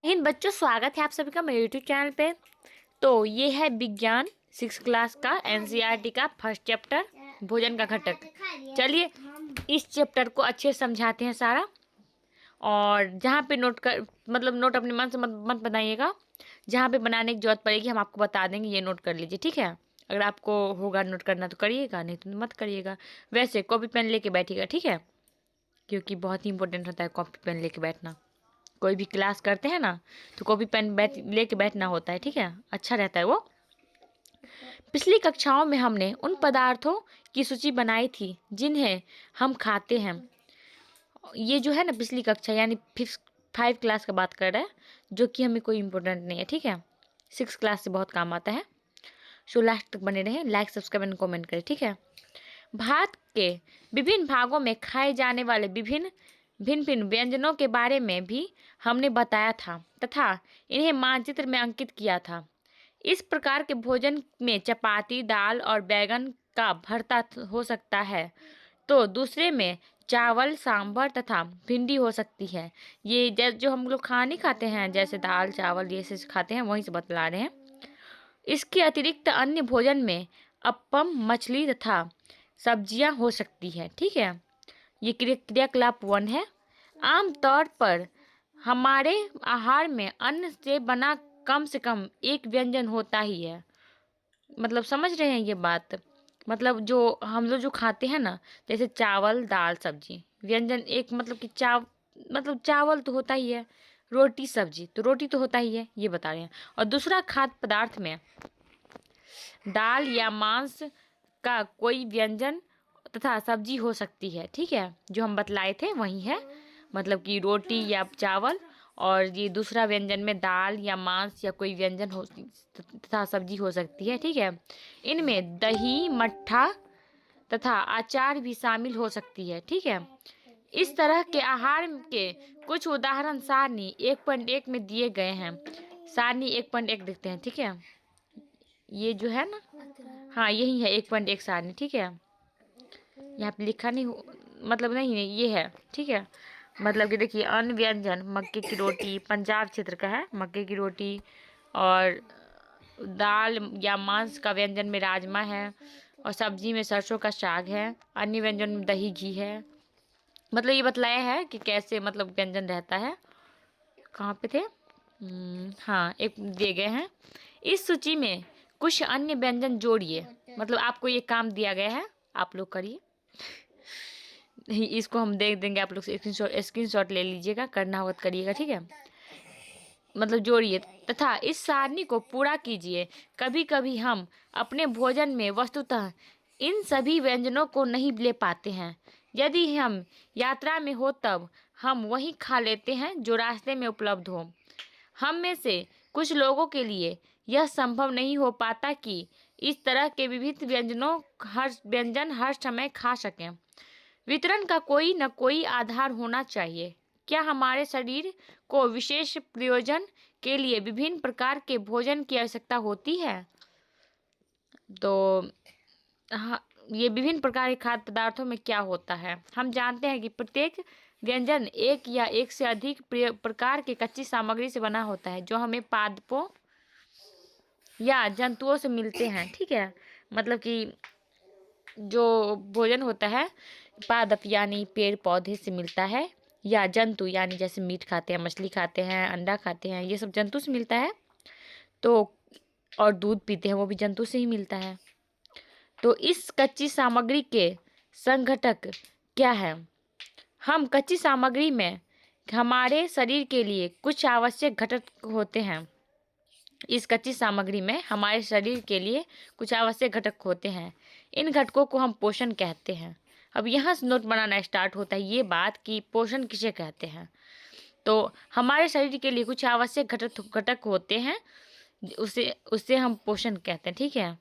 हिंद बच्चों, स्वागत है आप सभी का मेरे यूट्यूब चैनल पे। तो ये है विज्ञान 6 क्लास का एनसीईआरटी का फर्स्ट चैप्टर भोजन का घटक। चलिए इस चैप्टर को अच्छे से समझाते हैं सारा। और जहाँ पे नोट कर मतलब नोट अपने मन से मत बनाइएगा। जहाँ पे बनाने की जरूरत पड़ेगी हम आपको बता देंगे, ये नोट कर लीजिए, ठीक है। अगर आपको होगा नोट करना तो करिएगा, नहीं तो मत करिएगा। वैसे कॉपी पेन लेके बैठिएगा, ठीक है, क्योंकि बहुत ही इंपॉर्टेंट होता है कॉपी पेन लेके बैठना। कोई भी क्लास करते हैं ना तो कॉपी पेन लेके बैठना होता है, ठीक है, अच्छा रहता है वो। पिछली कक्षाओं में हमने उन पदार्थों की सूची बनाई थी जिन्हें हम खाते हैं। ये जो है ना पिछली कक्षा यानी 5 क्लास का बात कर रहा है, जो कि हमें कोई इम्पोर्टेंट नहीं है, ठीक है। 6 क्लास से बहुत काम आता है। सो लास्ट तक बने रहें, लाइक सब्सक्राइब एंड कमेंट करें, ठीक है। भारत के विभिन्न भागों में खाए जाने वाले भिन्न भिन्न व्यंजनों के बारे में भी हमने बताया था तथा इन्हें मानचित्र में अंकित किया था। इस प्रकार के भोजन में चपाती, दाल और बैगन का भरता हो सकता है, तो दूसरे में चावल, सांभर तथा भिंडी हो सकती है। ये जो हम लोग खाना नहीं खाते हैं, जैसे दाल चावल ये सब खाते हैं, वहीं से बतला रहे हैं। इसके अतिरिक्त अन्य भोजन में अप्पम, मछली तथा सब्जियां हो सकती है, ठीक है। ये क्रियाकलाप 1 है। आमतौर पर हमारे आहार में अन्न से बना कम से कम एक व्यंजन होता ही है। मतलब समझ रहे हैं ये बात। मतलब जो हम लोग जो खाते हैं ना, जैसे चावल दाल सब्जी, व्यंजन एक, मतलब कि मतलब चावल तो होता ही है, रोटी सब्जी तो रोटी तो होता ही है, ये बता रहे हैं। और दूसरा खाद्य पदार्थ में दाल या मांस का कोई व्यंजन तथा सब्जी हो सकती है, ठीक है। जो हम बतलाए थे वही है, मतलब कि रोटी या चावल, और ये दूसरा व्यंजन में दाल या मांस या कोई व्यंजन हो तथा सब्जी हो सकती है, ठीक है। इनमें दही, मट्ठा तथा अचार भी शामिल हो सकती है, ठीक है। इस तरह के आहार के कुछ उदाहरण सारणी 1.1 में दिए गए हैं। सारणी 1.1 देखते हैं, ठीक है। ये जो है ना, हाँ यही है 1.1 सारणी, ठीक है। यहाँ पे लिखा नहीं मतलब नहीं है, ये है, ठीक है। मतलब कि देखिए अन्य व्यंजन मक्के की रोटी, पंजाब क्षेत्र का है मक्के की रोटी, और दाल या मांस का व्यंजन में राजमा है, और सब्जी में सरसों का साग है। अन्य व्यंजन में दही घी है। मतलब ये बतलाया है कि कैसे मतलब व्यंजन रहता है। कहाँ पे थे? हाँ एक दिए गए हैं। इस सूची में कुछ अन्य व्यंजन जोड़िए। मतलब आपको ये काम दिया गया है, आप लोग करिए। इसको हम देख देंगे, आप लोग स्क्रीनशॉट ले लीजिएगा, करना होगा तो करिएगा, ठीक है। मतलब जोड़िए तथा इस सारणी को पूरा कीजिए। कभी कभी हम अपने भोजन में वस्तुतः इन सभी व्यंजनों को नहीं ले पाते हैं। यदि हम यात्रा में हो तब हम वही खा लेते हैं जो रास्ते में उपलब्ध हो। हम में से कुछ लोगों के लिए यह संभव नहीं हो पाता कि इस तरह के विविध व्यंजन हर समय खा सकें। वितरण का कोई न कोई आधार होना चाहिए। क्या हमारे शरीर को विशेष प्रयोजन के लिए विभिन्न प्रकार के भोजन की आवश्यकता होती है? तो हाँ, ये विभिन्न प्रकार के खाद्य पदार्थों में क्या होता है, हम जानते हैं कि प्रत्येक व्यंजन एक या एक से अधिक प्रकार के कच्ची सामग्री से बना होता है, जो हमें पादपों या जंतुओं से मिलते हैं, ठीक है। मतलब कि जो भोजन होता है पादप यानी पेड़ पौधे से मिलता है, या जंतु यानी जैसे मीट खाते हैं, मछली खाते हैं, अंडा खाते हैं, ये सब जंतु से मिलता है। तो और दूध पीते हैं, वो भी जंतु से ही मिलता है। तो इस कच्ची सामग्री के संघटक क्या है? हम कच्ची सामग्री में हमारे शरीर के लिए कुछ आवश्यक घटक होते हैं। इस कच्ची सामग्री में हमारे शरीर के लिए कुछ आवश्यक घटक होते हैं। इन घटकों को हम पोषण कहते हैं। अब यहाँ से नोट बनाना स्टार्ट होता है ये बात कि पोषण किसे कहते हैं। तो हमारे शरीर के लिए कुछ आवश्यक घटक होते हैं, उसे उससे हम पोषण कहते हैं, ठीक है।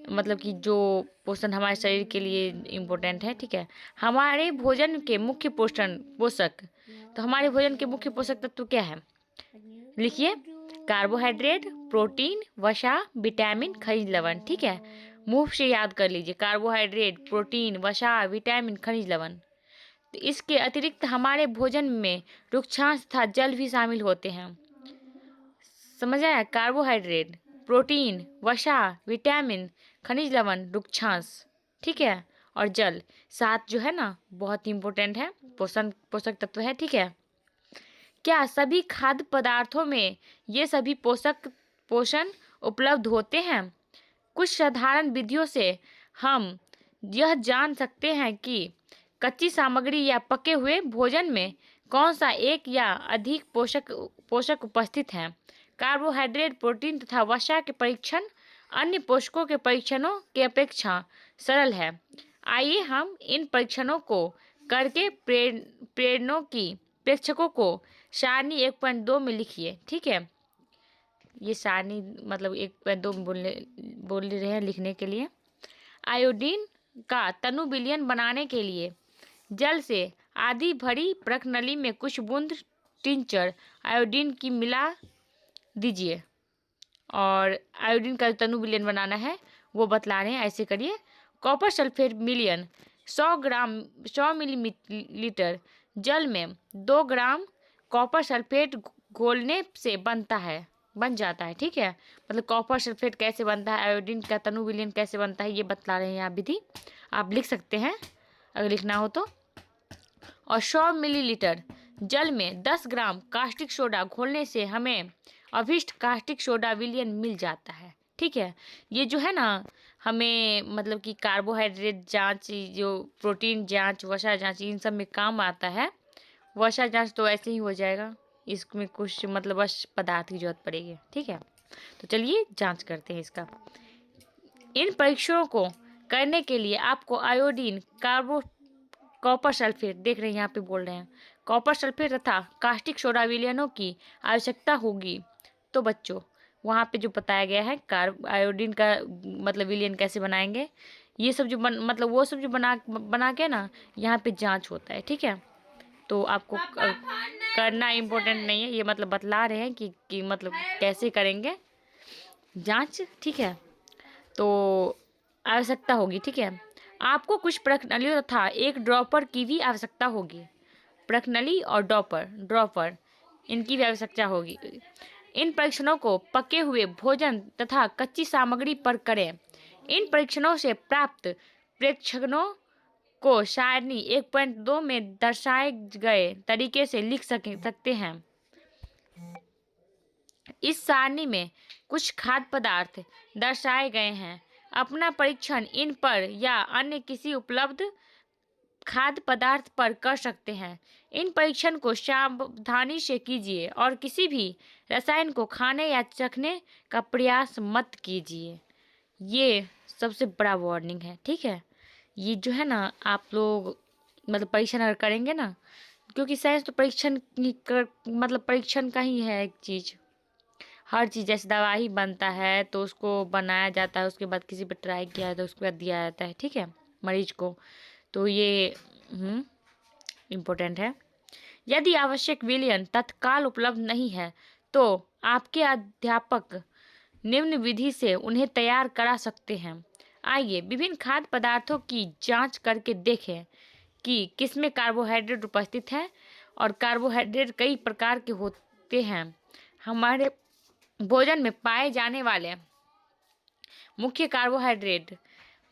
मतलब कि जो पोषण हमारे शरीर के लिए इम्पोर्टेंट है, ठीक है। हमारे भोजन के मुख्य पोषक, तो हमारे भोजन के मुख्य पोषक तत्व क्या है? लिखिए, कार्बोहाइड्रेट, प्रोटीन, वसा, विटामिन, खनिज लवण, ठीक है। मुंह से याद कर लीजिए, कार्बोहाइड्रेट, प्रोटीन, वसा, विटामिन, खनिज लवण। तो इसके अतिरिक्त हमारे भोजन में रुक्षांश तथा जल भी शामिल होते हैं। समझ आया? कार्बोहाइड्रेट, प्रोटीन, वसा, विटामिन, खनिज लवण, रुक्षांश, ठीक है, और जल, सात जो है ना बहुत इंपॉर्टेंट है, पोषक तत्व है, ठीक है। क्या सभी खाद्य पदार्थों में ये सभी पोषण उपलब्ध होते हैं? कुछ साधारण विधियों से हम यह जान सकते हैं कि कच्ची सामग्री या पके हुए भोजन में कौन सा एक या अधिक पोषक उपस्थित है। कार्बोहाइड्रेट, प्रोटीन तथा वसा के परीक्षण अन्य पोषकों के परीक्षणों के अपेक्षा सरल है। आइए हम इन परीक्षणों को करके प्रेक्षकों को सारणी 1.2 में लिखिए, ठीक है। ये सारणी मतलब 1.2 में बोल रहे हैं लिखने के लिए। आयोडीन का तनु विलयन बनाने के लिए जल से आधी भरी प्रकनली में कुछ बूंद टिंचर आयोडीन की मिला दीजिए। और आयोडीन का तनु विलयन बनाना है वो बतला रहे हैं, ऐसे करिए। कॉपर सल्फेट विलयन 100 मिलीलीटर जल में 2 ग्राम कॉपर सल्फेट घोलने से बन जाता है, ठीक है। मतलब कॉपर सल्फेट कैसे बनता है, आयोडीन का तनु विलयन कैसे बनता है, ये बतला रहे हैं यहाँ विधि। आप लिख सकते हैं अगर लिखना हो तो। और 100 मिलीलीटर जल में 10 ग्राम कास्टिक सोडा घोलने से हमें अभिष्ट कास्टिक सोडा विलयन मिल जाता है, ठीक है। ये जो है ना हमें मतलब कि कार्बोहाइड्रेट जांच, जो प्रोटीन जांच, वसा जांच, इन सब में काम आता है। वसा जांच तो ऐसे ही हो जाएगा, इसमें कुछ मतलब बस पदार्थ की जरूरत पड़ेगी, ठीक है। तो चलिए जांच करते हैं इसका। इन परीक्षणों को करने के लिए आपको आयोडीन, कॉपर सल्फेट, देख रहे हैं यहाँ पे बोल रहे हैं, कॉपर सल्फेट तथा कास्टिक सोडा विलयनों की आवश्यकता होगी। तो बच्चों वहाँ पे जो बताया गया है आयोडीन का मतलब विलयन कैसे बनाएंगे, ये सब जो मतलब वो सब जो बना के ना यहाँ पे जांच होता है, ठीक है। तो आपको करना इम्पोर्टेंट नहीं है, ये मतलब बतला रहे हैं कि मतलब कैसे करेंगे जांच, ठीक है। तो आवश्यकता होगी, ठीक है। आपको कुछ प्रकनलियों तथा एक ड्रॉपर की भी आवश्यकता होगी। प्रकनली और ड्रॉपर इनकी भी आवश्यकता होगी। इन परीक्षणों को पके हुए भोजन तथा कच्ची सामग्री पर करें। इन परीक्षणों से प्राप्त प्रेक्षणों को सारणी 1.2 में दर्शाए गए तरीके से लिख सकते हैं। इस सारणी में कुछ खाद्य पदार्थ दर्शाए गए हैं। अपना परीक्षण इन पर या अन्य किसी उपलब्ध खाद्य पदार्थ पर कर सकते हैं। इन परीक्षण को सावधानी से कीजिए और किसी भी रसायन को खाने या चखने का प्रयास मत कीजिए। ये सबसे बड़ा वार्निंग है, ठीक है। ये जो है ना आप लोग मतलब परीक्षण अगर करेंगे ना, क्योंकि साइंस तो मतलब परीक्षण का ही है एक चीज़। हर चीज़ जैसे दवा ही बनता है तो उसको बनाया जाता है, उसके बाद किसी पर ट्राई किया जाता है, उसके बाद दिया जाता है, ठीक है, मरीज को। तो ये इम्पोर्टेंट है। यदि आवश्यक विलयन तत्काल उपलब्ध नहीं है तो आपके अध्यापक निम्न विधि से उन्हें तैयार करा सकते हैं। आइए विभिन्न खाद्य पदार्थों की जांच करके देखें कि किसमें कार्बोहाइड्रेट उपस्थित है। और कार्बोहाइड्रेट कई प्रकार के होते हैं। हमारे भोजन में पाए जाने वाले मुख्य कार्बोहाइड्रेट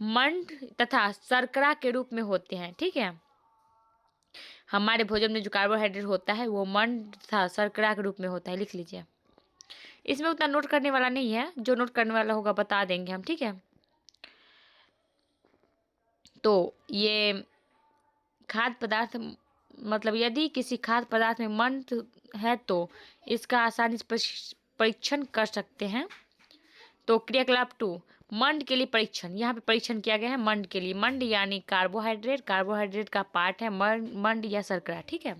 मंड तथा शर्करा के रूप में होते हैं, ठीक है। हमारे भोजन में जो कार्बोहाइड्रेट होता है वो मंड तथा शर्करा के रूप में होता है, लिख लीजिए। इसमें उतना नोट करने वाला नहीं है, जो नोट करने वाला होगा बता देंगे हम, ठीक है। तो ये खाद्य पदार्थ मतलब यदि किसी खाद्य पदार्थ में मंड है तो इसका आसानी से परीक्षण कर सकते हैं। तो क्रियाकलाप 2, मंड के लिए परीक्षण। यहाँ पे परीक्षण किया गया है मंड के लिए। मंड यानी कार्बोहाइड्रेट का पार्ट है मंड या शर्करा, ठीक है।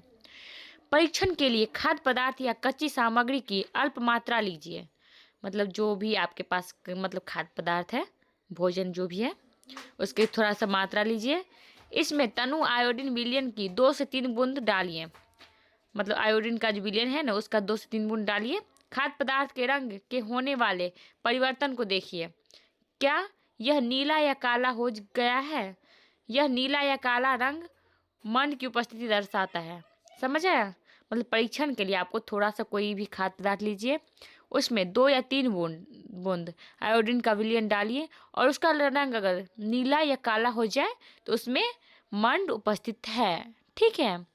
परीक्षण के लिए खाद्य पदार्थ या कच्ची सामग्री की अल्प मात्रा लीजिए। मतलब जो भी आपके पास मतलब खाद्य पदार्थ है, भोजन जो भी है, उसकी थोड़ा सा मात्रा लीजिए। इसमें तनु आयोडीन विलयन की 2 से 3 बूंद डालिए। मतलब आयोडीन का जो विलयन है ना उसका 2 से 3 बूंद डालिए। खाद्य पदार्थ के रंग के होने वाले परिवर्तन को देखिए। क्या यह नीला या काला हो गया है? यह नीला या काला रंग मंड की उपस्थिति दर्शाता है। समझ आया? मतलब परीक्षण के लिए आपको थोड़ा सा कोई भी खाद्य पदार्थ लीजिए, उसमें 2 या 3 बूंद बूंद आयोडीन का विलयन डालिए और उसका रंग अगर नीला या काला हो जाए तो उसमें मंड उपस्थित है। ठीक है,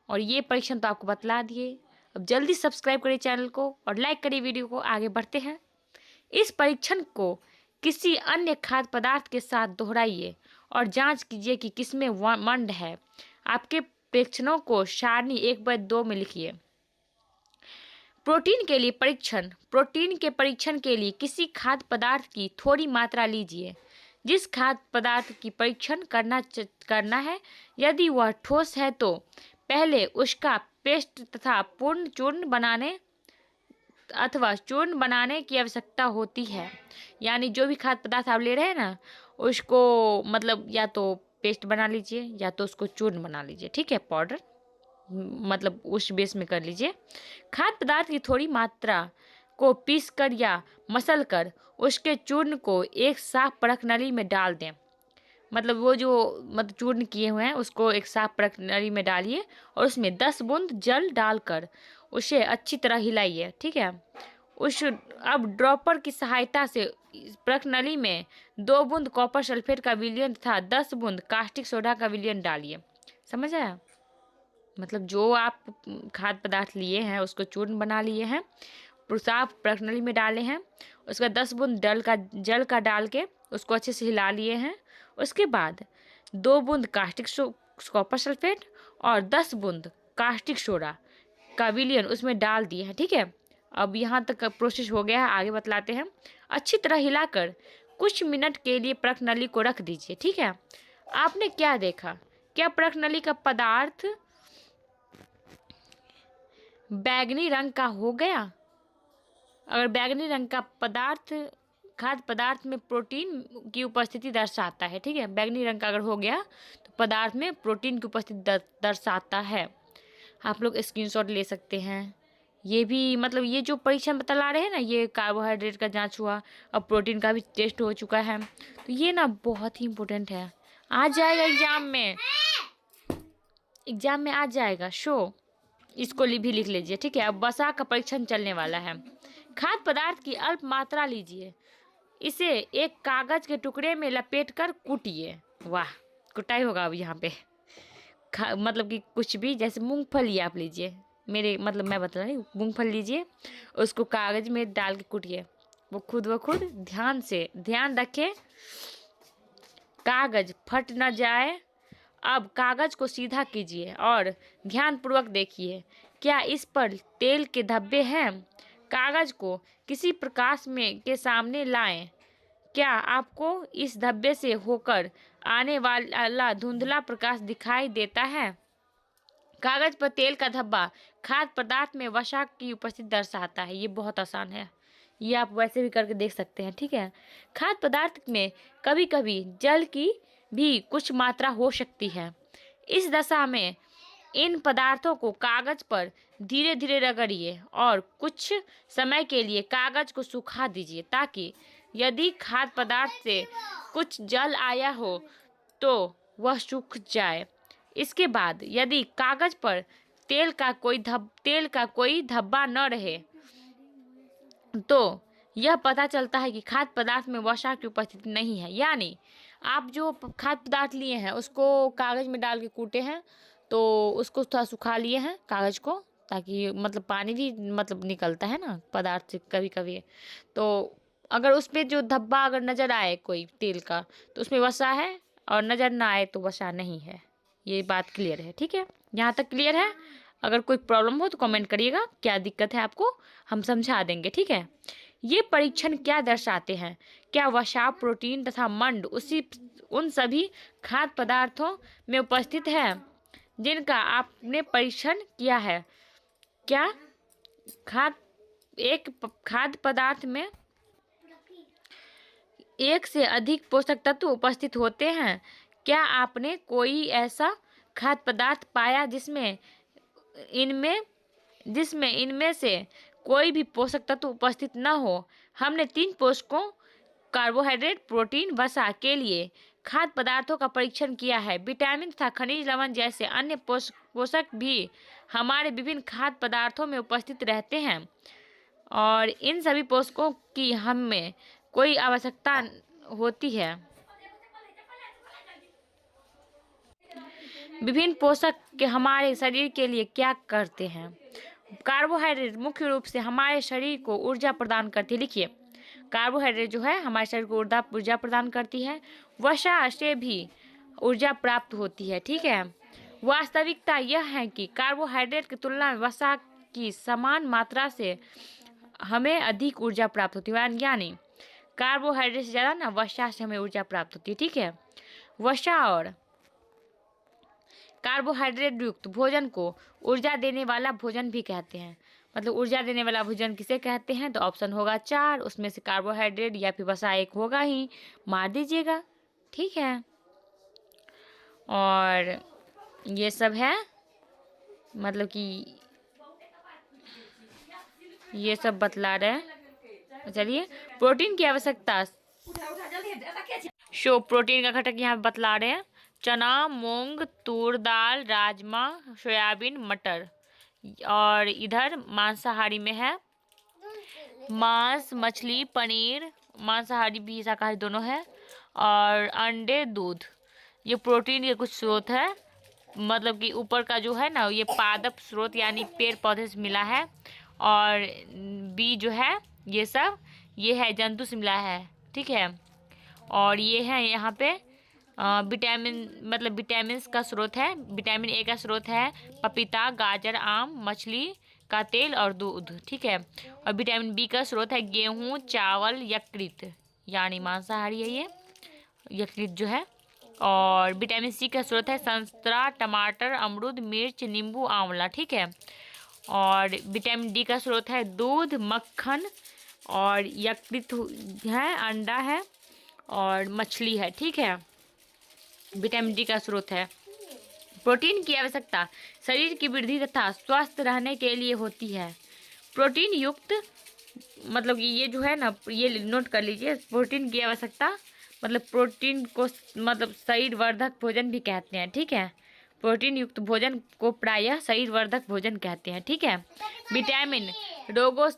और ये परीक्षण तो आपको बतला दिए। अब जल्दी सब्सक्राइब करिए चैनल को और लाइक करिए वीडियो को। आगे बढ़ते हैं। इस परीक्षण को किसी अन्य खाद्य पदार्थ के साथ दोहराइए और जांच कीजिए कि किसमें मंड है। आपके परीक्षणों को सारणी 1/2 में लिखिए। प्रोटीन के लिए परीक्षण। प्रोटीन के परीक्षण के लिए किसी खाद्य पदार्थ की थोड़ी मात्रा लीजिए। जिस खाद्य पदार्थ की परीक्षण करना है, यदि वह ठोस है तो पहले उसका पेस्ट तथा पूर्ण चूर्ण बनाने की आवश्यकता होती है। यानी जो भी खाद्य पदार्थ आप ले रहे हैं ना, उसको मतलब या तो पेस्ट बना लीजिए या तो उसको चूर्ण बना लीजिए। ठीक है, पाउडर मतलब उस बेस में कर लीजिए। खाद्य पदार्थ की थोड़ी मात्रा को पीसकर या मसल कर उसके चूर्ण को एक साफ परख नली में डाल दें। मतलब वो जो मतलब चूर्ण किए हुए हैं उसको एक साफ परख नली में डालिए और उसमें 10 बूंद जल डालकर उसे अच्छी तरह हिलाइए। ठीक है, अब ड्रॉपर की सहायता से परख नली में 2 बूंद कॉपर सल्फेट का विलयन तथा 10 बूंद कास्टिक सोडा का विलयन डालिए। समझ आया? मतलब जो आप खाद्य पदार्थ लिए हैं उसको चूर्ण बना लिए हैं, साफ परख नली में डाले हैं, उसका 10 बूंद जल का डाल के उसको अच्छे से हिला लिए हैं। उसके बाद 2 बूंद कास्टिक कॉपर सल्फेट और 10 बूंद कास्टिक सोडा का विलयन उसमें डाल दिए हैं। ठीक है, अब यहाँ तक प्रोसेस हो गया है, आगे बतलाते हैं। अच्छी तरह हिलाकर कुछ मिनट के लिए परख नली को रख दीजिए। ठीक है, आपने क्या देखा? क्या परख नली का पदार्थ बैंगनी रंग का हो गया? अगर बैंगनी रंग का पदार्थ खाद्य पदार्थ में प्रोटीन की उपस्थिति दर्शाता है। ठीक है, बैंगनी रंग का अगर हो गया तो पदार्थ में प्रोटीन की उपस्थिति दर्शाता है। आप लोग स्क्रीनशॉट ले सकते हैं। ये भी मतलब ये जो परीक्षण बतला रहे हैं ना, ये कार्बोहाइड्रेट का जांच हुआ, अब प्रोटीन का भी टेस्ट हो चुका है। तो ये ना बहुत ही इम्पोर्टेंट है, आ जाएगा एग्जाम में आ जाएगा। इसको भी लिख लीजिए। ठीक है, अब वसा का परीक्षण चलने वाला है। खाद्य पदार्थ की अल्प मात्रा लीजिए, इसे एक कागज के टुकड़े में लपेटकर कूटिए। वाह, कुटाई होगा अब यहाँ पे। मतलब कि कुछ भी, जैसे मूंगफली आप लीजिए, मैं बता रही हूँ, मूंगफली लीजिए, उसको कागज में डाल के कूटिए। वो खुद ध्यान रखें कागज फट न जाए। अब कागज को सीधा कीजिए और ध्यानपूर्वक देखिए, क्या इस पर तेल के धब्बे हैं? कागज को किसी प्रकाश के सामने लाएं। क्या आपको इस धब्बे से होकर आने वाला धुंधला प्रकाश दिखाई देता है? कागज पर तेल का धब्बा खाद्य पदार्थ में वसा की उपस्थिति दर्शाता है। ये बहुत आसान है, ये आप वैसे भी करके देख सकते हैं। ठीक है, खाद्य पदार्थ में कभी कभी जल की भी कुछ मात्रा हो सकती है। इस दशा में इन पदार्थों को कागज पर धीरे धीरे रगड़िए और कुछ समय के लिए कागज को सुखा दीजिए, ताकि यदि खाद्य पदार्थ से कुछ जल आया हो तो वह सूख जाए। इसके बाद यदि कागज पर तेल का कोई धब्बा न रहे तो यह पता चलता है कि खाद्य पदार्थ में वसा की उपस्थिति नहीं है। यानी आप जो खाद्य पदार्थ लिए हैं उसको कागज में डाल के कूटे हैं, तो उसको थोड़ा सुखा लिए हैं कागज को, ताकि मतलब पानी भी मतलब निकलता है ना पदार्थ से कभी कभी। तो अगर उस पर जो धब्बा अगर नज़र आए कोई तेल का तो उसमें वसा है, और नज़र ना आए तो वसा नहीं है। ये बात क्लियर है? ठीक है, यहाँ तक क्लियर है? अगर कोई प्रॉब्लम हो तो कमेंट करिएगा, क्या दिक्कत है आपको, हम समझा देंगे। ठीक है, ये परीक्षण क्या दर्शाते हैं? क्या वसा, प्रोटीन तथा मंड उन सभी खाद्य पदार्थों में उपस्थित है जिनका आपने परीक्षण किया है? क्या एक खाद्य पदार्थ में एक से अधिक पोषक तत्व उपस्थित होते हैं? क्या आपने कोई ऐसा खाद्य पदार्थ पाया जिसमें इनमें से कोई भी पोषक तत्व उपस्थित न हो? हमने 3 पोषकों कार्बोहाइड्रेट, प्रोटीन, वसा के लिए खाद्य पदार्थों का परीक्षण किया है। विटामिन तथा खनिज लवण जैसे अन्य पोषक भी हमारे विभिन्न खाद्य पदार्थों में उपस्थित रहते हैं और इन सभी पोषकों की हमें कोई आवश्यकता होती है। विभिन्न पोषक के हमारे शरीर के लिए क्या करते हैं? कार्बोहाइड्रेट मुख्य रूप से हमारे शरीर को ऊर्जा प्रदान करती है। लिखिए, कार्बोहाइड्रेट जो है हमारे शरीर को ऊर्जा प्रदान करती है। वसा से भी ऊर्जा प्राप्त होती है। ठीक है, वास्तविकता यह है कि कार्बोहाइड्रेट की तुलना में वसा की समान मात्रा से हमें अधिक ऊर्जा प्राप्त होती है। यानी कार्बोहाइड्रेट से ज़्यादा ना वसा से हमें ऊर्जा प्राप्त होती है। ठीक है, वसा और कार्बोहाइड्रेट युक्त भोजन को ऊर्जा देने वाला भोजन भी कहते हैं। मतलब ऊर्जा देने वाला भोजन किसे कहते हैं? तो ऑप्शन होगा 4, उसमें से कार्बोहाइड्रेट या फिर वसा एक होगा ही, मार दीजिएगा। ठीक है, और ये सब है, मतलब कि ये सब बतला रहे हैं। चलिए, प्रोटीन की आवश्यकता। प्रोटीन का घटक यहाँ बतला रहे हैं। चना, मूंग, तूर दाल, राजमा, सोयाबीन, मटर। और इधर मांसाहारी में है मांस, मछली, पनीर, मांसाहारी भी शाकाहारी दोनों है, और अंडे, दूध। ये प्रोटीन के कुछ स्रोत है। मतलब कि ऊपर का जो है ना, ये पादप स्रोत यानी पेड़ पौधे से मिला है, और बी जो है ये सब ये है जंतु से मिला है। ठीक है, और ये है यहाँ पे विटामिन, मतलब विटामिन्स का स्रोत है। विटामिन ए का स्रोत है पपीता, गाजर, आम, मछली का तेल और दूध। ठीक है, और विटामिन बी का स्रोत है गेहूँ, चावल, यकृत, यानी मांसाहारी है ये यकृत जो है। और विटामिन सी का स्रोत है संतरा, टमाटर, अमरूद, मिर्च, नींबू, आंवला। ठीक है, और विटामिन डी का स्रोत है दूध, मक्खन, और यकृत है, अंडा है, और मछली है। ठीक है, विटामिन डी का स्रोत है। प्रोटीन की आवश्यकता शरीर की वृद्धि तथा स्वस्थ रहने के लिए होती है। प्रोटीन युक्त, मतलब कि ये जो है ना, ये नोट कर लीजिए, प्रोटीन की आवश्यकता मतलब प्रोटीन को मतलब शरीर वर्धक भोजन भी कहते हैं। ठीक है, प्रोटीन युक्त भोजन को प्रायः शरीर वर्धक भोजन कहते हैं। ठीक है, विटामिन रोगों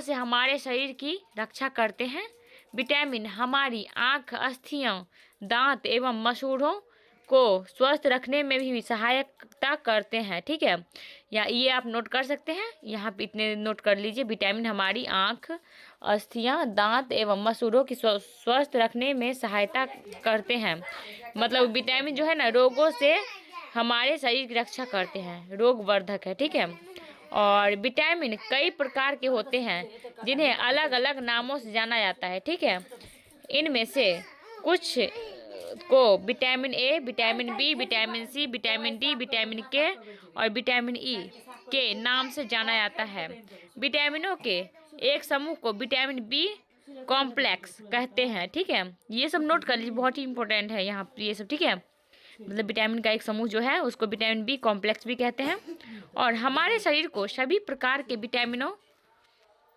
से हमारे शरीर की रक्षा करते हैं। विटामिन हमारी आँख, अस्थियों, दांत एवं मसूड़ों को स्वस्थ रखने में भी सहायता करते हैं। ठीक है, या ये आप नोट कर सकते हैं, यहाँ पे इतने नोट कर लीजिए। विटामिन हमारी आँख, अस्थियाँ, दांत एवं मसूड़ों की स्वस्थ रखने में सहायता करते हैं। मतलब विटामिन जो है ना, रोगों से हमारे शरीर की रक्षा करते हैं, रोग वर्धक है। ठीक है, और विटामिन कई प्रकार के होते हैं जिन्हें अलग अलग नामों से जाना जाता है। ठीक है, इनमें से कुछ को vitamin A, vitamin B, vitamin C, vitamin D, vitamin K और विटामिन ई के नाम से जाना जाता है। विटामिनों के एक समूह को विटामिन बी कॉम्प्लेक्स कहते हैं। ठीक है, ये सब नोट कर लीजिए, बहुत ही इंपॉर्टेंट है यहाँ ये सब। ठीक है, मतलब विटामिन का एक समूह जो है उसको विटामिन बी कॉम्प्लेक्स भी कहते हैं। और हमारे शरीर को सभी प्रकार के विटामिनों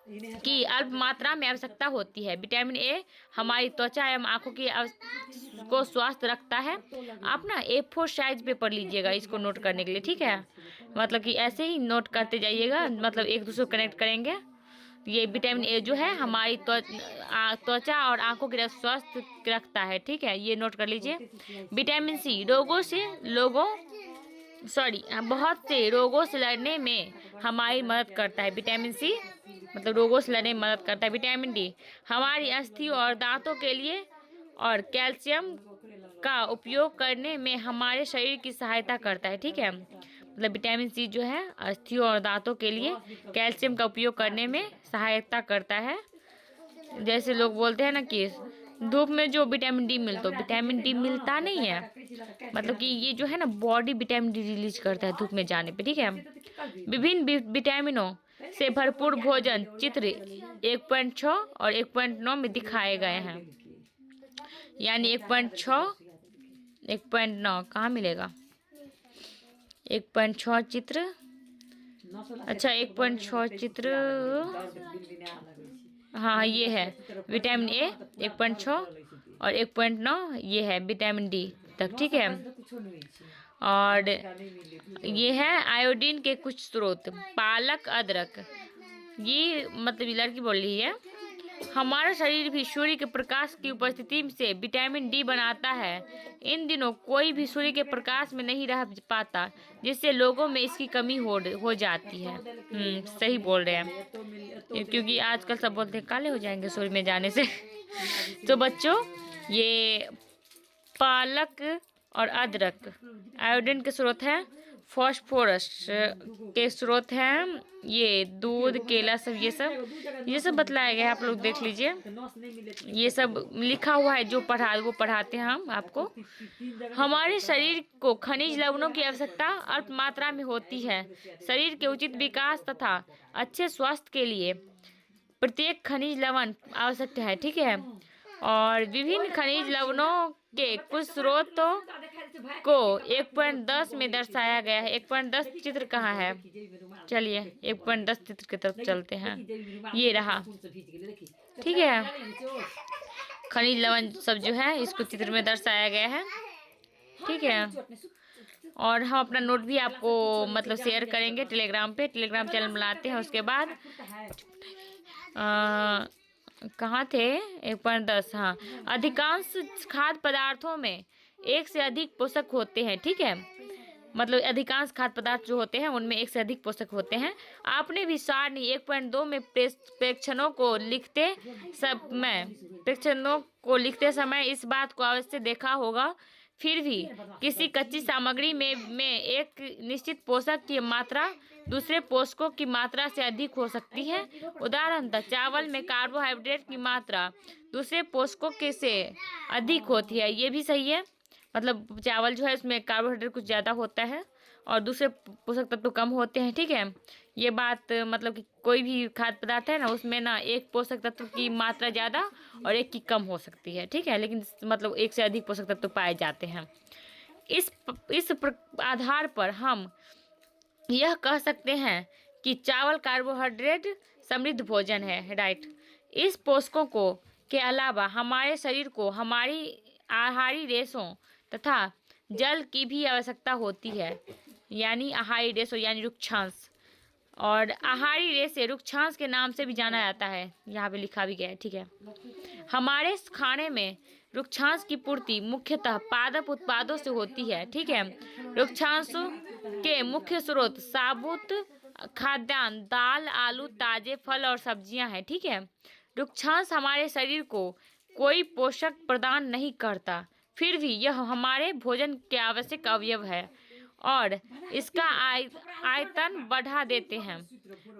की अल्प मात्रा में आवश्यकता होती है। विटामिन ए हमारी त्वचा एवं आंखों की को स्वस्थ रखता है। आप ना A4 साइज पेपर लीजिएगा इसको नोट करने के लिए। ठीक है, मतलब कि ऐसे ही नोट करते जाइएगा, मतलब एक दूसरे को कनेक्ट करेंगे। ये विटामिन ए जो है हमारी त्वचा और आंखों की स्वस्थ रखता है। ठीक है, ये नोट कर लीजिए। विटामिन सी बहुत से रोगों से लड़ने में हमारी मदद करता है। विटामिन सी मतलब रोगों से लड़ने में मदद करता है। विटामिन डी हमारी अस्थियों और दांतों के लिए और कैल्शियम का उपयोग करने में हमारे शरीर की सहायता करता है। ठीक है, मतलब विटामिन सी जो है अस्थियों और दांतों के लिए कैल्शियम का उपयोग करने में सहायता करता है। जैसे लोग बोलते हैं ना कि धूप में जो विटामिन डी मिलता नहीं है, मतलब कि ये जो है ना बॉडी विटामिन डी रिलीज करता है धूप में जाने पे। ठीक है, विभिन्न विटामिनों से भरपूर भोजन चित्र 1.6 और 1.9 में दिखाए गए हैं। यानी 1.6 1.9 कहाँ मिलेगा? 1.6 चित्र, अच्छा 1.6 चित्र, हाँ ये है विटामिन ए 1.6 और 1.9 ये है विटामिन डी तक, ठीक है। और ये है आयोडीन के कुछ स्रोत, पालक, अदरक। ये मतलब लड़की बोल रही है, हमारा शरीर भी सूर्य के प्रकाश की उपस्थिति से विटामिन डी बनाता है। इन दिनों कोई भी सूर्य के प्रकाश में नहीं रह पाता, जिससे लोगों में इसकी कमी हो जाती है। सही बोल रहे हैं, क्योंकि आजकल सब बोलते हैं काले हो जाएंगे सूर्य में जाने से। तो बच्चों, ये पालक और अदरक आयोडीन के स्रोत हैं, फॉस्फोरस के स्रोत हैं, ये दूध, केला, सब ये सब बतलाया गया है, आप लोग देख लीजिए। ये सब लिखा हुआ है, जो वो पढ़ाते हैं हम आपको। हमारे शरीर को खनिज लवणों की आवश्यकता अल्प मात्रा में होती है। शरीर के उचित विकास तथा अच्छे स्वास्थ्य के लिए प्रत्येक खनिज लवण आवश्यक है, ठीक है। और विभिन्न खनिज लवणों के कुछ स्रोतों को 1.10 में दर्शाया गया है। 1.10 चित्र कहाँ है? चलिए 1.10 चित्र की तरफ चलते हैं। ये रहा, ठीक है। खनिज लवण सब जो है इसको चित्र में दर्शाया गया है, ठीक है। और हम अपना नोट भी आपको मतलब शेयर करेंगे टेलीग्राम पे, टेलीग्राम चैनल बनाते हैं। उसके बाद कहाँ थे? 1.10, हाँ। अधिकांश खाद्य पदार्थों में एक से अधिक पोषक होते हैं, ठीक है। मतलब अधिकांश खाद्य पदार्थ जो होते हैं उनमें एक से अधिक पोषक होते हैं। आपने भी सारणी 1.2 में प्रेक्षणों को लिखते समय इस बात को अवश्य देखा होगा। फिर भी किसी कच्ची सामग्री में एक निश्चित पोषक की मात्रा दूसरे पोषकों की मात्रा से अधिक हो सकती है। उदाहरणतः चावल में कार्बोहाइड्रेट की मात्रा दूसरे पोषकों के से अधिक होती है। ये भी सही है, मतलब चावल जो है उसमें कार्बोहाइड्रेट कुछ ज़्यादा होता है और दूसरे पोषक तत्व कम होते हैं, ठीक है। ये बात मतलब कि कोई भी खाद्य पदार्थ है ना, उसमें ना एक पोषक तत्व की मात्रा ज़्यादा और एक की कम हो सकती है, ठीक है। लेकिन मतलब एक से अधिक पोषक तत्व पाए जाते हैं। इस आधार पर हम यह कह सकते हैं कि चावल कार्बोहाइड्रेट समृद्ध भोजन है, राइट। इस पोषकों को के अलावा हमारे शरीर को हमारी आहारी रेशों तथा जल की भी आवश्यकता होती है, यानी आहारी रेशों यानी रुक्षांश। और आहारी रेशे रुक्षांश के नाम से भी जाना जाता है, यहाँ पे लिखा भी गया है, ठीक है। हमारे खाने में रुक्षांश की पूर्ति मुख्यतः पादप उत्पादों से होती है, ठीक है। रुक्षांशों के मुख्य स्रोत साबुत खाद्यान्न, दाल, आलू, ताजे फल और सब्जियां हैं, ठीक है। रुक्षांश हमारे शरीर को कोई पोषक प्रदान नहीं करता, फिर भी यह हमारे भोजन के आवश्यक अवयव है और इसका आयतन बढ़ा देते हैं।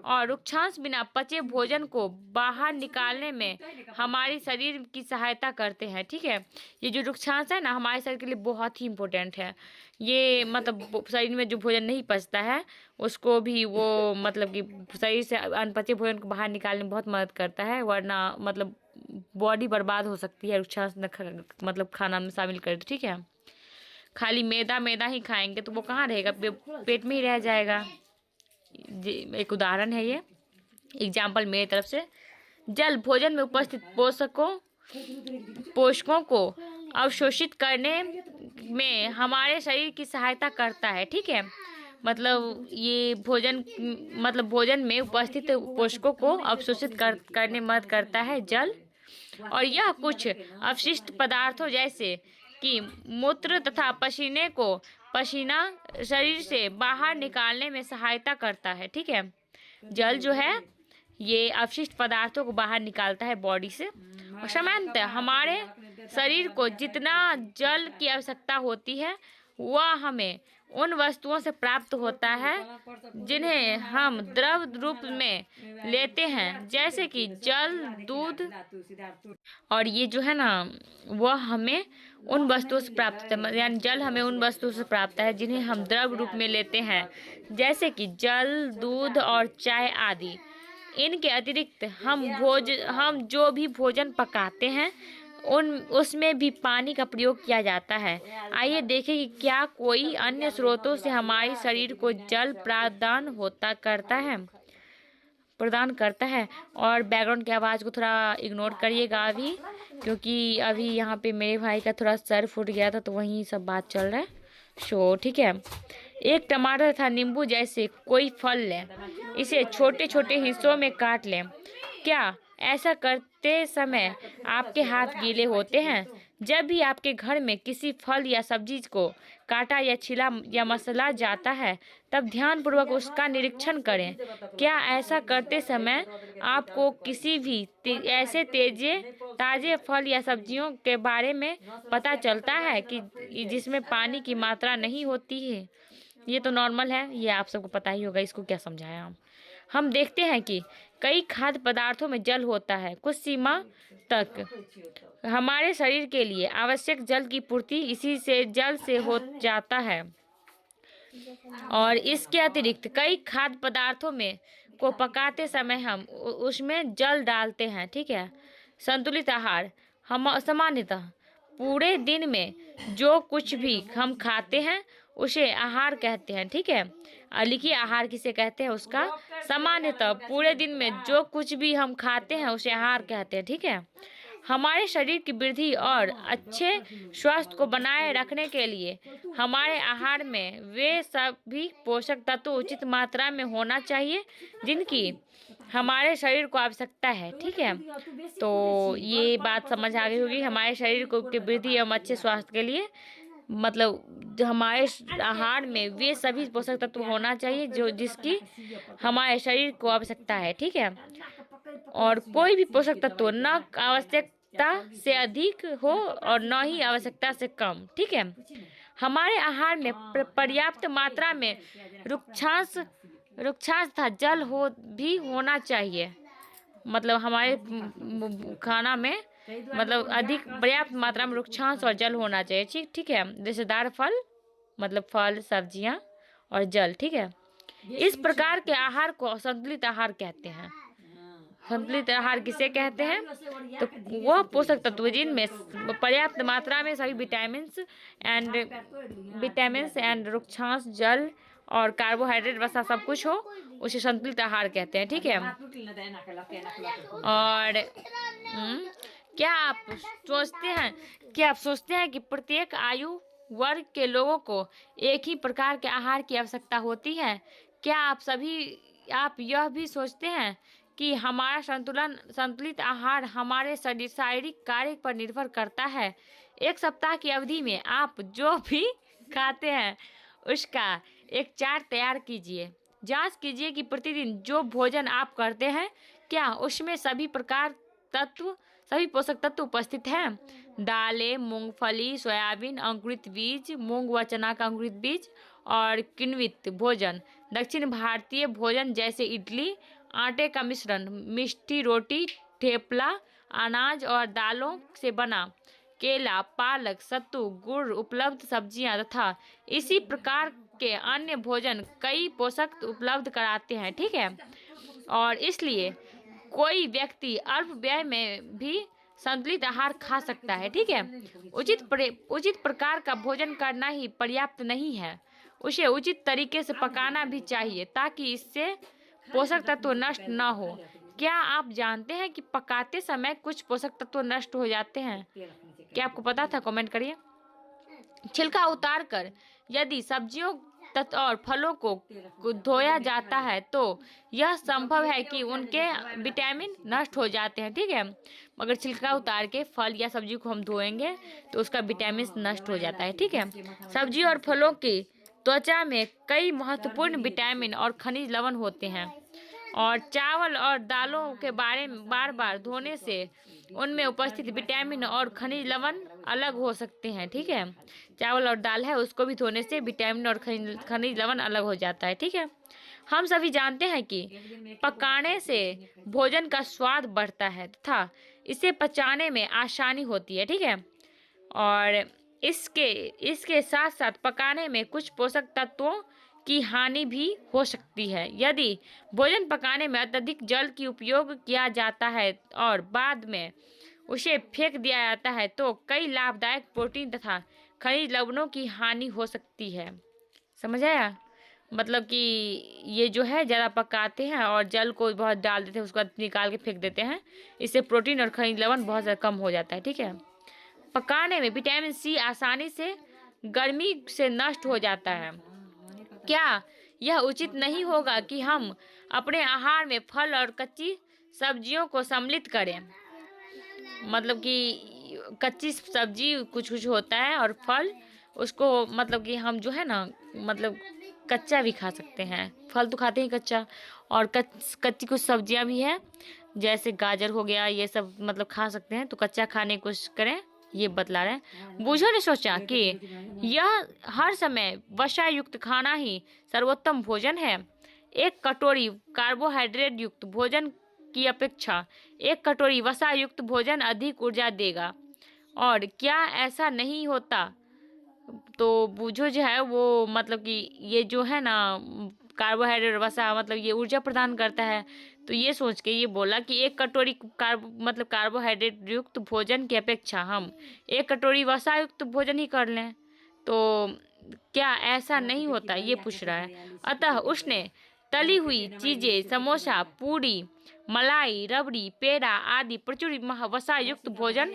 और रुक्षांश बिना पचे भोजन को बाहर निकालने में हमारे शरीर की सहायता करते हैं, ठीक है। ये जो रुक्षांश है ना, हमारे शरीर के लिए बहुत ही इम्पोर्टेंट है। ये मतलब शरीर में जो भोजन नहीं पचता है उसको भी वो मतलब कि शरीर से अनपचे भोजन को बाहर निकालने में बहुत मदद करता है, वरना मतलब बॉडी बर्बाद हो सकती है रुक्षांश मतलब खाना में शामिल कर, ठीक है। खाली मैदा ही खाएंगे तो वो कहाँ रहेगा, पेट में ही रह जाएगा। एक उदाहरण है ये, एग्जाम्पल मेरी तरफ से। जल भोजन में उपस्थित पोषकों को अवशोषित करने में हमारे शरीर की सहायता करता है, ठीक है। मतलब ये भोजन में उपस्थित पोषकों को अवशोषित करने में मदद करता है जल। और यह कुछ अपशिष्ट पदार्थों जैसे कि मूत्र तथा पसीना शरीर से बाहर निकालने में सहायता करता है, ठीक है। जल जो है ये अपशिष्ट पदार्थों को बाहर निकालता है बॉडी से। और सामान्यतः हमारे शरीर को जितना जल की आवश्यकता होती है वह हमें उन वस्तुओं से प्राप्त होता है जिन्हें हम द्रव रूप में लेते हैं, जैसे कि जल, दूध। और ये जो है ना वह हमें उन वस्तुओं से प्राप्त होता है, यानी जल हमें उन वस्तुओं से प्राप्त है जिन्हें हम द्रव रूप में लेते हैं, जैसे कि जल, दूध और चाय आदि। इनके अतिरिक्त हम जो भी भोजन पकाते हैं उसमें भी पानी का प्रयोग किया जाता है। आइए देखें कि क्या कोई अन्य स्रोतों से हमारे शरीर को जल प्रदान करता है। प्रदान करता है। और बैकग्राउंड की आवाज़ को थोड़ा इग्नोर करिएगा अभी, क्योंकि अभी यहाँ पे मेरे भाई का थोड़ा सर फूट गया था तो वहीं सब बात चल रहा है। ठीक है। एक टमाटर तथा नींबू जैसे कोई फल लें, इसे छोटे छोटे हिस्सों में काट लें। क्या ऐसा करते समय आपके हाथ गीले होते हैं? जब भी आपके घर में किसी फल या सब्जी को काटा या छिला या मसला जाता है, तब ध्यानपूर्वक उसका निरीक्षण करें। क्या ऐसा करते समय आपको किसी भी ऐसे ताजे फल या सब्जियों के बारे में पता चलता है कि जिसमें पानी की मात्रा नहीं होती है? ये तो नॉर्मल है, ये आप सबको पता ही होगा, इसको क्या समझाया हम देखते हैं कि कई खाद्य पदार्थों में जल होता है। कुछ सीमा तक हमारे शरीर के लिए आवश्यक जल की पूर्ति इसी से जल से हो जाता है। और इसके अतिरिक्त कई खाद्य पदार्थों में को पकाते समय हम उसमें जल डालते हैं। ठीक है। संतुलित आहार हम सामान्यतः पूरे दिन में जो कुछ भी हम खाते हैं उसे आहार कहते हैं। ठीक है। लिखिए, आहार किसे कहते हैं उसका? सामान्यतः पूरे दिन में जो कुछ भी हम खाते हैं उसे आहार कहते हैं। ठीक है। हमारे शरीर की वृद्धि और अच्छे स्वास्थ्य को बनाए रखने के लिए हमारे आहार में वे सभी पोषक तत्व उचित मात्रा में होना चाहिए जिनकी हमारे शरीर को आवश्यकता है। ठीक है। तो ये बात समझ आ गई होगी। हमारे शरीर को की वृद्धि एवं अच्छे स्वास्थ्य के लिए मतलब हमारे आहार में वे सभी पोषक तत्व होना चाहिए जो जिसकी हमारे शरीर को आवश्यकता है। ठीक है। और कोई भी पोषक तत्व न आवश्यकता से अधिक हो और न ही आवश्यकता से कम। ठीक है। हमारे आहार में पर्याप्त मात्रा में रुक्षांश तथा जल होना चाहिए। मतलब हमारे खाना में मतलब अधिक पर्याप्त मात्रा में रुक्षांश और जल होना चाहिए। ठीक है। जैसे दार फल मतलब फल सब्जियां और जल। ठीक है। इस प्रकार के आहार को संतुलित आहार कहते हैं। संतुलित आहार किसे कहते हैं? तो वह पोषक तत्व जिनमें पर्याप्त मात्रा में सभी विटामिन्स एंड रुक्षांश जल और कार्बोहाइड्रेट वसा सब कुछ हो उसे संतुलित आहार कहते हैं। ठीक है। और क्या आप सोचते हैं कि प्रत्येक आयु वर्ग के लोगों को एक ही प्रकार के आहार की आवश्यकता होती है? क्या आप यह भी सोचते हैं कि हमारा संतुलित आहार हमारे शारीरिक कार्य पर निर्भर करता है? एक सप्ताह की अवधि में आप जो भी खाते हैं उसका एक चार्ट तैयार कीजिए। जांच कीजिए कि प्रतिदिन जो भोजन आप करते हैं क्या उसमें सभी पोषक तत्व उपस्थित हैं। दालें, मूंगफली, सोयाबीन, अंकुरित बीज, मूंग व चना का अंकुरित बीज और किण्वित भोजन, दक्षिण भारतीय भोजन जैसे इडली, आटे का मिश्रण, मिष्टी रोटी, ठेपला, अनाज और दालों से बना, केला, पालक, सत्तू, गुड़, उपलब्ध सब्जियां तथा इसी प्रकार के अन्य भोजन कई पोषक उपलब्ध कराते हैं। ठीक है। और इसलिए कोई व्यक्ति अल्प व्यय में भी संतुलित आहार खा सकता है। ठीक है। उचित प्रकार का भोजन करना ही पर्याप्त नहीं है, उसे उचित तरीके से पकाना भी चाहिए ताकि इससे पोषक तत्व नष्ट न हो। क्या आप जानते हैं कि पकाते समय कुछ पोषक तत्व नष्ट हो जाते हैं? क्या आपको पता था? कमेंट करिए। छिलका उतार कर यदि सब्जियों और फलों को धोया जाता है तो यह संभव है कि उनके विटामिन नष्ट हो जाते हैं। ठीक है। मगर छिलका उतार के फल या सब्जी को हम धोएंगे तो उसका विटामिन नष्ट हो जाता है। ठीक है। सब्जी और फलों की त्वचा में कई महत्वपूर्ण विटामिन और खनिज लवण होते हैं और चावल और दालों के बार बार धोने से उनमें उपस्थित विटामिन और खनिज लवण अलग हो सकते हैं। ठीक है। चावल और दाल है उसको भी धोने से विटामिन और खनिज लवण अलग हो जाता है। ठीक है। हम सभी जानते हैं कि पकाने से भोजन का स्वाद बढ़ता है तथा इसे पचाने में आसानी होती है। ठीक है। और इसके साथ साथ पकाने में कुछ पोषक तत्वों की हानि भी हो सकती है। यदि भोजन पकाने में अत्यधिक जल की उपयोग किया जाता है और बाद में उसे फेंक दिया जाता है तो कई लाभदायक प्रोटीन तथा खनिज लवणों की हानि हो सकती है। समझ आया? मतलब कि ये जो है ज़्यादा पकाते हैं और जल को बहुत डाल देते हैं, उसके बाद निकाल के फेंक देते हैं। इससे प्रोटीन और खनिज लवण बहुत ज़्यादा कम हो जाता है। ठीक है, पकाने में विटामिन सी आसानी से गर्मी से नष्ट हो जाता है। क्या यह उचित नहीं होगा कि हम अपने आहार में फल और कच्ची सब्जियों को सम्मिलित करें? मतलब कि कच्ची सब्जी कुछ कुछ होता है और फल, उसको मतलब कि हम जो है ना, मतलब कच्चा भी खा सकते हैं। फल तो खाते ही कच्चा, और कच्ची कुछ सब्जियां भी हैं, जैसे गाजर हो गया, ये सब मतलब खा सकते हैं। तो कच्चा खाने की कोशिश करें, ये बतला रहे हैं। बूझो ने सोचा कि यह हर समय वसा युक्त खाना ही सर्वोत्तम भोजन है। एक कटोरी कार्बोहाइड्रेट युक्त भोजन की अपेक्षा एक कटोरी वसा युक्त भोजन अधिक ऊर्जा देगा। और क्या ऐसा नहीं होता? तो बूझो जो है वो मतलब कि ये जो है ना, कार्बोहाइड्रेट वसा मतलब ये ऊर्जा प्रदान करता है। तो ये सोच के ये बोला कि एक कटोरी कार्बोहाइड्रेट युक्त भोजन की अपेक्षा हम एक कटोरी वसा युक्त भोजन ही कर लें। तो क्या ऐसा नहीं होता, ये पूछ रहा है। अतः उसने तली हुई चीजें, समोसा, पूरी, मलाई, रबड़ी, पेड़ा आदि प्रचुर वसा युक्त भोजन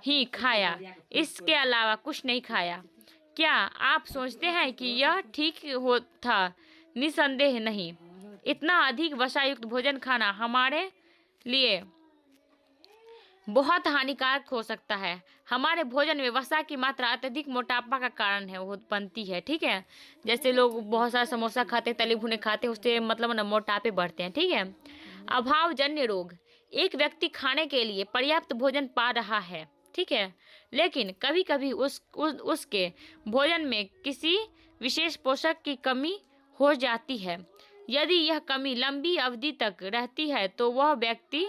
ही खाया, इसके अलावा कुछ नहीं खाया। क्या आप सोचते हैं कि यह ठीक हो था? निसंदेह नहीं। इतना अधिक वसायुक्त भोजन खाना हमारे लिए बहुत हानिकारक हो सकता है। हमारे भोजन में वसा की मात्रा अत्यधिक मोटापा का कारण है, वो बनती है। ठीक है, जैसे लोग बहुत सारा समोसा खाते, तले भुने खाते, उससे मतलब ना मोटापे बढ़ते हैं। ठीक है, अभावजन्य रोग। एक व्यक्ति खाने के लिए पर्याप्त भोजन पा रहा है, ठीक है, लेकिन कभी कभी उसके भोजन में किसी विशेष पोषक की कमी हो जाती है। यदि यह कमी लंबी अवधि तक रहती है तो वह व्यक्ति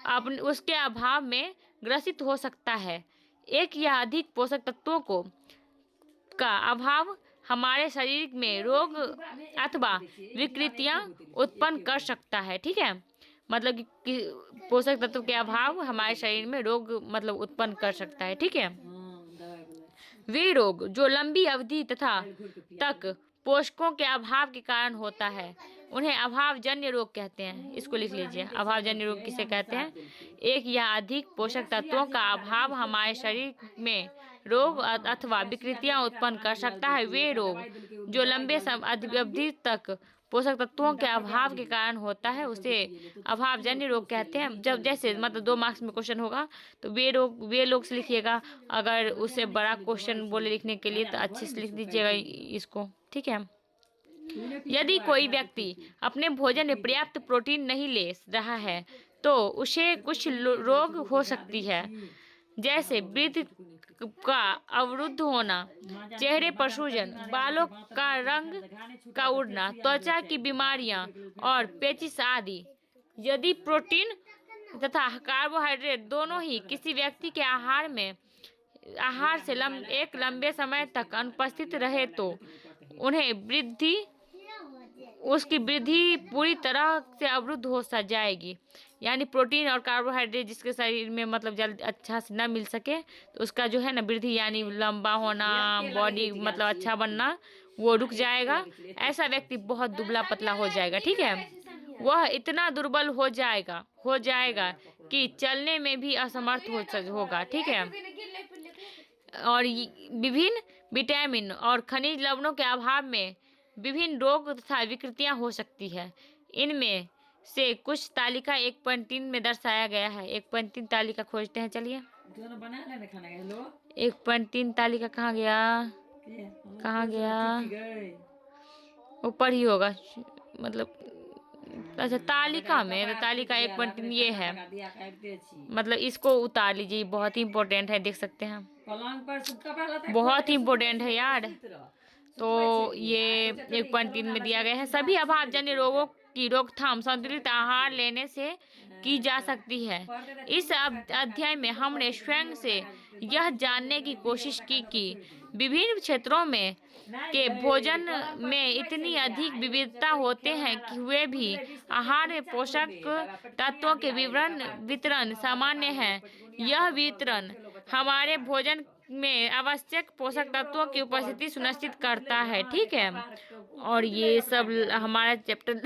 अपने उसके अभाव में ग्रसित हो सकता है। एक या अधिक पोषक तत्वों को का अभाव हमारे शरीर में रोग अथवा विकृतियां उत्पन्न कर सकता है। ठीक है, मतलब कि पोषक तत्व के अभाव हमारे शरीर में रोग मतलब उत्पन्न कर सकता है। ठीक है, वे रोग जो लंबी अवधि तथा तक पोषकों के अभाव के कारण होता है उन्हें अभावजन्य रोग कहते हैं। इसको लिख लीजिए, अभावजन्य रोग किसे कहते हैं? एक या अधिक पोषक तत्वों का अभाव हमारे शरीर में रोग अथवा विकृतियां उत्पन्न कर सकता है। वे रोग जो लंबे अवधि तक पोषक तत्वों के अभाव के कारण होता है उसे अभावजन्य रोग कहते हैं। जब जैसे मतलब 2 मार्क्स में क्वेश्चन होगा तो वे लोग से लिखिएगा। अगर उससे बड़ा क्वेश्चन बोले लिखने के लिए तो अच्छे से लिख दीजिएगा इसको। ठीक है, यदि कोई व्यक्ति अपने भोजन में पर्याप्त प्रोटीन नहीं ले रहा है तो उसे कुछ रोग हो सकती है, जैसे वृद्ध का अवरुद्ध होना, चेहरे पर सूजन, बालों का रंग का उड़ना, त्वचा की बीमारियां और पेचिश आदि। यदि प्रोटीन तथा कार्बोहाइड्रेट दोनों ही किसी व्यक्ति के आहार से एक लंबे समय तक अनुपस्थित रहे तो उसकी वृद्धि पूरी तरह से अवरुद्ध हो जाएगी। यानी प्रोटीन और कार्बोहाइड्रेट जिसके शरीर में मतलब जल्द अच्छा से न मिल सके तो उसका जो है ना वृद्धि यानी लंबा होना, बॉडी मतलब अच्छा बनना, वो रुक जाएगा। ऐसा व्यक्ति बहुत दुबला पतला हो जाएगा। ठीक है, वह इतना दुर्बल हो जाएगा कि चलने में भी असमर्थ होगा। ठीक है, और विभिन्न विटामिन और खनिज लवणों के अभाव में विभिन्न रोग तथा विकृतियां हो सकती है। इनमें से कुछ तालिका 1.3 में दर्शाया गया है। 1.3 तालिका खोजते हैं, चलिए। 1.3 तालिका कहाँ गया? ऊपर ही होगा मतलब, अच्छा तालिका में, तो तालिका 1.3 ये है, मतलब इसको उतार लीजिए, बहुत ही इम्पोर्टेंट है, देख सकते हैं, बहुत ही इम्पोर्टेंट है यार। तो ये 1.3 में दिया गया है। सभी अभावजन्य रोगों की रोकथाम संतुलित आहार लेने से की जा सकती है। इस अध्याय में हमने स्वयं से यह जानने की कोशिश की कि विभिन्न क्षेत्रों में के भोजन में इतनी अधिक विविधता होते हैं कि वे भी आहार में पोषक तत्वों के वितरण सामान्य है। यह वितरण हमारे भोजन में आवश्यक पोषक तत्वों की उपस्थिति सुनिश्चित करता है। ठीक है, और ये सब हमारा चैप्टर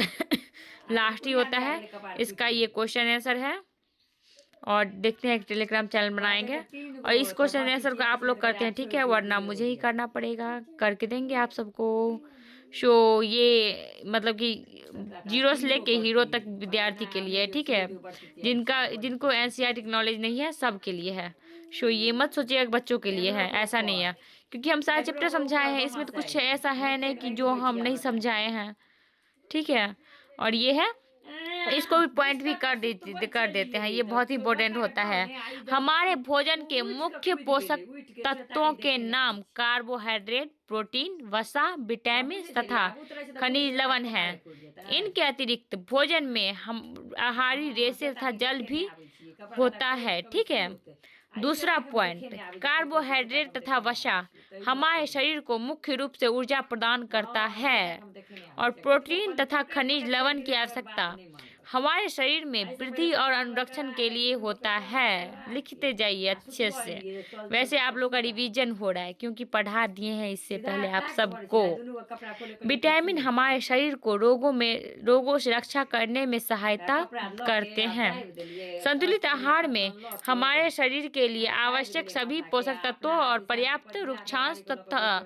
लास्ट ही होता है। इसका ये क्वेश्चन आंसर है, और देखते हैं टेलीग्राम चैनल बनाएंगे और इस क्वेश्चन आंसर को आप लोग करते हैं। ठीक है, वरना मुझे ही करना पड़ेगा, करके देंगे आप सबको। ये मतलब कि 0 से लेके हीरो तक विद्यार्थी के लिए है। ठीक है, जिनको एनसीईआरटी की नॉलेज नहीं है सब के लिए है। ये मत सोचिएगा बच्चों के लिए है, ऐसा नहीं है, क्योंकि हम सारे चैप्टर समझाए हैं। इसमें तो कुछ ऐसा है नहीं कि जो हम नहीं समझाए हैं। ठीक है, और ये है, इसको भी पॉइंट भी कर देते हैं, ये बहुत ही इम्पोर्टेंट होता है। हमारे भोजन के मुख्य पोषक तत्वों के नाम कार्बोहाइड्रेट, प्रोटीन, वसा, विटामिन तथा खनिज लवण हैं। इनके अतिरिक्त भोजन में हम आहारी रेशे तथा जल भी होता है। ठीक है, दूसरा पॉइंट, कार्बोहाइड्रेट तथा वसा हमारे शरीर को मुख्य रूप से ऊर्जा प्रदान करता है, और प्रोटीन तथा खनिज लवण की आवश्यकता हमारे शरीर में वृद्धि और अनुरक्षण के लिए होता है। लिखते जाइए अच्छे से। वैसे आप लोग का रिवीजन हो रहा है क्योंकि पढ़ा दिए हैं इससे पहले आप सबको। विटामिन हमारे शरीर को रोगों से रक्षा करने में सहायता करते हैं। संतुलित आहार में हमारे शरीर के लिए आवश्यक सभी पोषक तत्वों और पर्याप्त रुक्षांश तथा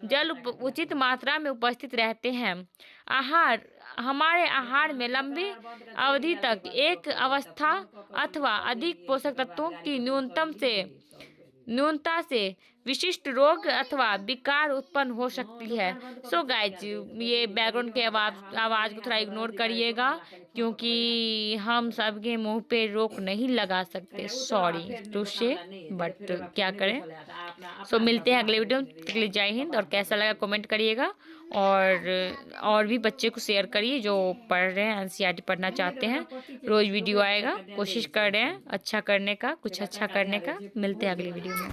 जल उचित मात्रा में उपस्थित रहते हैं। हमारे आहार में लंबी अवधि तक एक अवस्था अथवा अधिक पोषक तत्वों की न्यूनता से विशिष्ट रोग अथवा विकार उत्पन्न हो सकती है। सो गाइज, ये बैकग्राउंड के आवाज को थोड़ा इग्नोर करिएगा, क्योंकि हम सबके मुंह पे रोक नहीं लगा सकते, सॉरी टू से, बट क्या करें। सो मिलते हैं अगले वीडियो में। जय हिंद, और कैसा लगा कमेंट करिएगा, और भी बच्चे को शेयर करिए जो पढ़ रहे हैं, एनसीईआरटी पढ़ना चाहते हैं। रोज वीडियो आएगा, कोशिश कर रहे हैं अच्छा करने का, कुछ अच्छा करने का। मिलते हैं अगली वीडियो में।